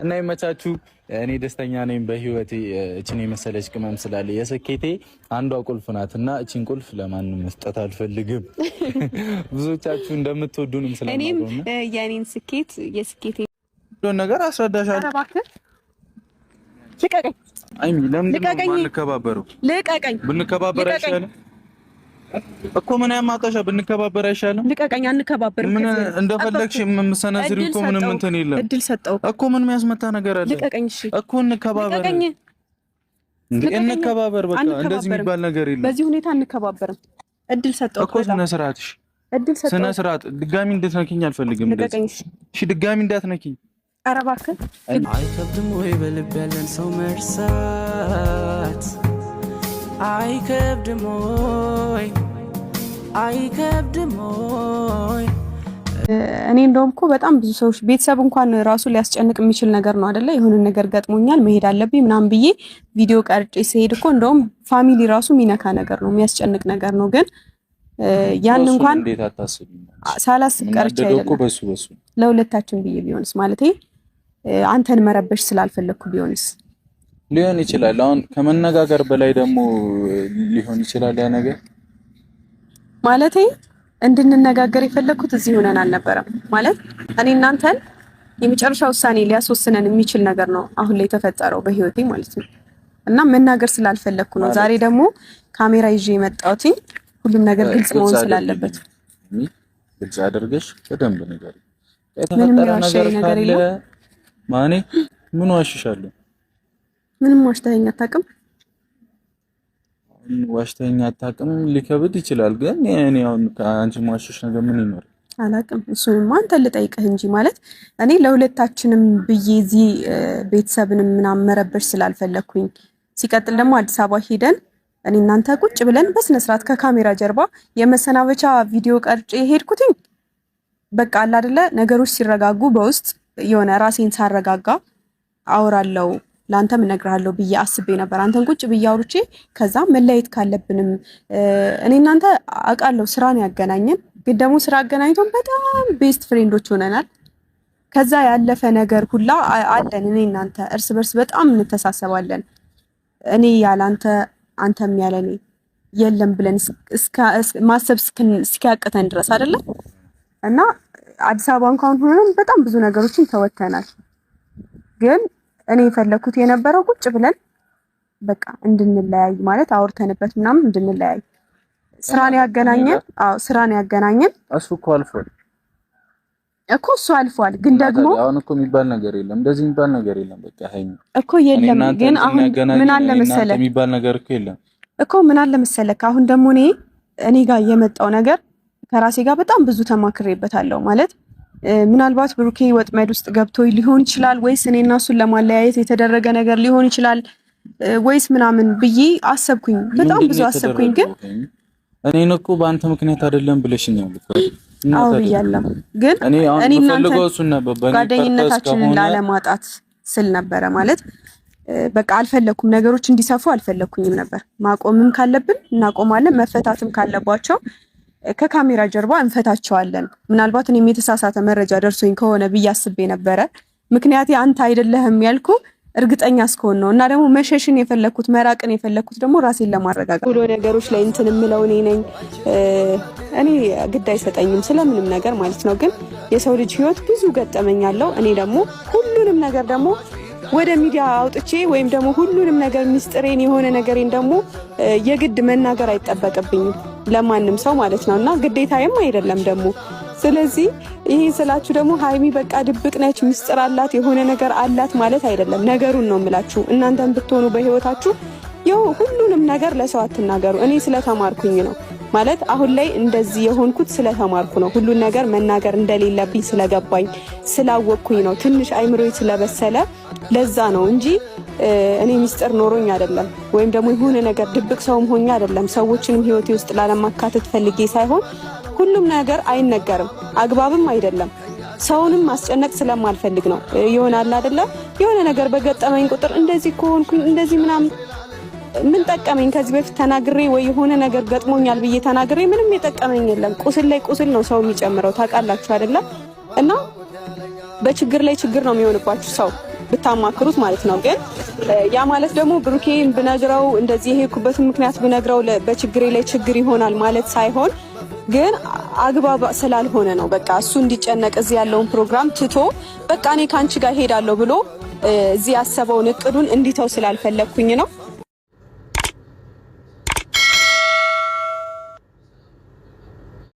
እና ይመቻችሁ። እኔ ደስተኛ ነኝ በህይወቴ። እቺን የመሰለች ቅመም ስላለ የስኬቴ አንዷ ቁልፍ ናትና እቺን ቁልፍ ለማንም መስጠት አልፈልግም። ብዙዎቻችሁ እንደምትወዱንም ስለማውቀው እኔም የኔን ስኬት የስኬቴ ነገር አስረዳሻለሁ። እባክህ ልቀቀኝ። አይሚ ለምን እንከባበረው? ልቀቀኝ። ብንከባበር አይሻልም እኮ? ምን ያማጣሻ? ብንከባበር አይሻልም? ልቀቀኝ። አንከባበርም። ምን እንደፈለግሽ የምሰነዝሪው እኮ ምንም እንትን የለም እድል ሰጠው እኮ። ምን የሚያስመታ ነገር አለ? ልቀቀኝ። እሺ እኮ እንከባበር። እንከባበር። በቃ እንደዚህ የሚባል ነገር የለም። በዚህ ሁኔታ እንከባበርም። እድል ሰጠው እኮ። ስነ ስርዓትሽ፣ ስነ ስርዓት። ድጋሚ እንድትነኪኝ አልፈልግም። እሺ ድጋሚ እንዳትነኪኝ። ኧረ እባክህ። አይከብድም ወይ በልብ ያለን ሰው መርሳት? አይከብድም ወይ? አይከብድም ወይ? እኔ እንደውም እኮ በጣም ብዙ ሰዎች ቤተሰብ እንኳን ራሱ ሊያስጨንቅ የሚችል ነገር ነው አይደለ? የሆነ ነገር ገጥሞኛል መሄድ አለብኝ ምናምን ብዬ ቪዲዮ ቀርጬ ሲሄድ እኮ እንደውም ፋሚሊ ራሱ የሚነካ ነገር ነው፣ የሚያስጨንቅ ነገር ነው። ግን ያን እንኳን ሳላስብ ቀርቼ አይደለም ለሁለታችን ብዬ ቢሆንስ ማለቴ አንተን መረበሽ ስላልፈለኩ ቢሆንስ ሊሆን ይችላል። አሁን ከመነጋገር በላይ ደግሞ ሊሆን ይችላል ያ ነገር ማለቴ እንድንነጋገር የፈለኩት እዚህ ሆነን አልነበረም። ማለት እኔ እናንተን የመጨረሻ ውሳኔ ሊያስወስነን የሚችል ነገር ነው አሁን ላይ የተፈጠረው በህይወቴ ማለት ነው። እና መናገር ስላልፈለኩ ነው። ዛሬ ደግሞ ካሜራ ይዤ የመጣሁት ሁሉም ነገር ግልጽ መሆን ስላለበት ግልጽ አድርገሽ በደንብ ነገር ምንም ነገር የለም። ማኔ ምን ዋሽሻለሁ? ምንም ዋሽተኸኝ አታውቅም። ዋሽተኸኝ አታውቅም ሊከብድ ይችላል፣ ግን እኔ አሁን አንቺ ዋሽሽ ነገር ምን ይኖር አላውቅም። እሱንም አንተ ልጠይቅህ እንጂ ማለት እኔ ለሁለታችንም ብዬ እዚህ ቤተሰብንም ምናምን መረበሽ ስላልፈለኩኝ፣ ሲቀጥል ደግሞ አዲስ አበባ ሄደን እኔ እናንተ ቁጭ ብለን በስነ ስርዓት ከካሜራ ጀርባ የመሰናበቻ ቪዲዮ ቀርጬ ሄድኩትኝ። በቃ አለ አይደለ ነገሮች ሲረጋጉ በውስጥ የሆነ ራሴን ሳረጋጋ አወራለሁ ላንተም እነግርሃለሁ ብዬ አስቤ ነበር። አንተን ቁጭ ብዬ አውርቼ ከዛ መለያየት ካለብንም እኔ እናንተ አውቃለሁ ስራን ያገናኘን፣ ግን ደግሞ ስራ አገናኝቶን በጣም ቤስት ፍሬንዶች ሆነናል። ከዛ ያለፈ ነገር ሁላ አለን። እኔ እናንተ እርስ በርስ በጣም እንተሳሰባለን። እኔ ያላንተ አንተም ያለኔ የለም ብለን ማሰብ እስኪያቅተን ድረስ አይደለ? እና አዲስ አበባ እንኳን ሆነን በጣም ብዙ ነገሮችን ተወተናል። ግን እኔ የፈለኩት የነበረው ቁጭ ብለን በቃ እንድንለያይ ማለት አውርተንበት ምናምን እንድንለያይ ስራን ያገናኘን። አዎ ስራን ያገናኘን። እሱ እኮ አልፏል እኮ እሱ አልፏል። ግን ደግሞ አሁን እኮ የሚባል ነገር የለም፣ እንደዚህ የሚባል ነገር የለም። በቃ ሃይሚ እኮ የለም። ግን አሁን ምን አለ መሰለህ የሚባል ነገር እኮ የለም እኮ ምን አለ መሰለህ አሁን ደግሞ እኔ ጋር የመጣው ነገር ከራሴ ጋር በጣም ብዙ ተማክሬበታለሁ። ማለት ምናልባት ብሩኬ ወጥመድ ውስጥ ገብቶ ሊሆን ይችላል፣ ወይስ እኔና እሱን ለማለያየት የተደረገ ነገር ሊሆን ይችላል፣ ወይስ ምናምን ብዬ አሰብኩኝ። በጣም ብዙ አሰብኩኝ። ግን እኔን እኮ በአንተ ምክንያት አይደለም ብለሽኛል እኮ። አዎ ብያለሁ። ግን እኔ እናንተ ጓደኝነታችንን ላለማጣት ስል ነበረ ማለት በቃ አልፈለኩም። ነገሮች እንዲሰፉ አልፈለኩኝም ነበር። ማቆምም ካለብን እናቆማለን፣ መፈታትም ካለባቸው ከካሜራ ጀርባ እንፈታቸዋለን። ምናልባት እኔም የተሳሳተ መረጃ ደርሶኝ ከሆነ ብዬ አስቤ ነበረ። ምክንያቴ አንተ አይደለህም ያልኩ እርግጠኛ እስከሆነ ነው። እና ደግሞ መሸሽን የፈለኩት መራቅን የፈለኩት ደግሞ ራሴን ለማረጋጋት ሁሉ ነገሮች ላይ እንትን የምለው እኔ ነኝ። እኔ ግድ አይሰጠኝም ስለምንም ነገር ማለት ነው። ግን የሰው ልጅ ህይወት ብዙ ገጠመኛለሁ። እኔ ደግሞ ሁሉንም ነገር ደግሞ ወደ ሚዲያ አውጥቼ ወይም ደግሞ ሁሉንም ነገር ሚስጥሬን የሆነ ነገሬን ደግሞ የግድ መናገር አይጠበቅብኝም ለማንም ሰው ማለት ነውና ግዴታዬም አይደለም ደግሞ። ስለዚህ ይሄ ስላችሁ ደግሞ ሃይሚ በቃ ድብቅ ነች፣ ሚስጥር አላት፣ የሆነ ነገር አላት ማለት አይደለም። ነገሩን ነው የምላችሁ። እናንተም ብትሆኑ በህይወታችሁ ሁሉንም ነገር ለሰው አትናገሩ። እኔ ስለተማርኩኝ ነው ማለት አሁን ላይ እንደዚህ የሆንኩት ስለተማርኩ ነው። ሁሉን ነገር መናገር እንደሌለብኝ ስለገባኝ ስላወቅኩኝ ነው። ትንሽ አይምሮዬ ስለበሰለ ለዛ ነው እንጂ እኔ ሚስጥር ኖሮኝ አይደለም፣ ወይም ደግሞ የሆነ ነገር ድብቅ ሰውም ሆኜ አይደለም። ሰዎችንም ህይወቴ ውስጥ ላለማካተት ፈልጌ ሳይሆን ሁሉም ነገር አይነገርም፣ አግባብም አይደለም። ሰውንም ማስጨነቅ ስለማልፈልግ ነው። ይሆናል አይደለ? የሆነ ነገር በገጠመኝ ቁጥር እንደዚህ ከሆንኩኝ እንደዚህ ምናምን ምን ጠቀመኝ? ከዚህ በፊት ተናግሬ ወይ የሆነ ነገር ገጥሞኛል ብዬ ተናግሬ ምንም የጠቀመኝ የለም። ቁስል ላይ ቁስል ነው ሰው የሚጨምረው ታውቃላችሁ አይደለ? እና በችግር ላይ ችግር ነው የሚሆንባችሁ ሰው ብታማክሩት ማለት ነው። ግን ያ ማለት ደግሞ ብሩኬን ብነግረው እንደዚህ የሄድኩበት ምክንያት ብነግረው በችግሬ ላይ ችግር ይሆናል ማለት ሳይሆን ግን አግባብ ስላልሆነ ነው። በቃ እሱ እንዲጨነቅ እዚህ ያለውን ፕሮግራም ትቶ በቃ እኔ ካንቺ ጋር ሄዳለሁ ብሎ እዚህ ያሰበውን እቅዱን እንዲተው ስላልፈለኩኝ ነው።